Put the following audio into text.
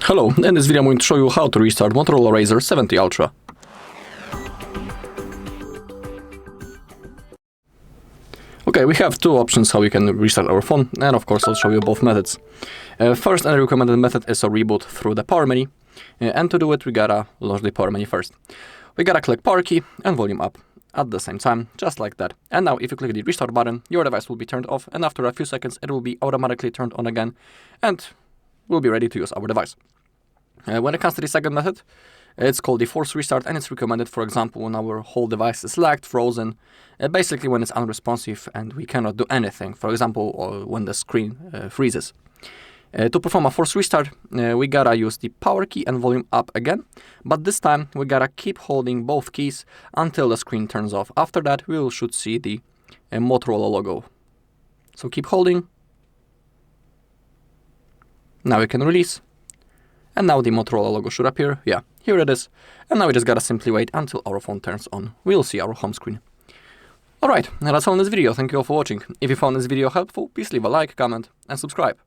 Hello, in this video I'm going to show you how to restart Motorola Razr 70 Ultra. Okay, we have two options how we can restart our phone, and of course I'll show you both methods. First and recommended method is a reboot through the power menu, and to do it we gotta launch the power menu first. We gotta click power key and volume up at the same time, just like that. And now if you click the restart button, your device will be turned off, and after a few seconds it will be automatically turned on again, and we'll be ready to use our device. When it comes to the second method, it's called the forced restart, and it's recommended, for example, when our whole device is lagged, frozen, basically when it's unresponsive and we cannot do anything, for example, or when the screen freezes. To perform a forced restart, we gotta use the power key and volume up again, but this time we gotta keep holding both keys until the screen turns off. After that, we should see the Motorola logo. So keep holding. Now we can release. And now the Motorola logo should appear. Yeah, here it is. And now we just gotta simply wait until our phone turns on. We'll see our home screen. Alright, that's all in this video. Thank you all for watching. If you found this video helpful, please leave a like, comment, and subscribe.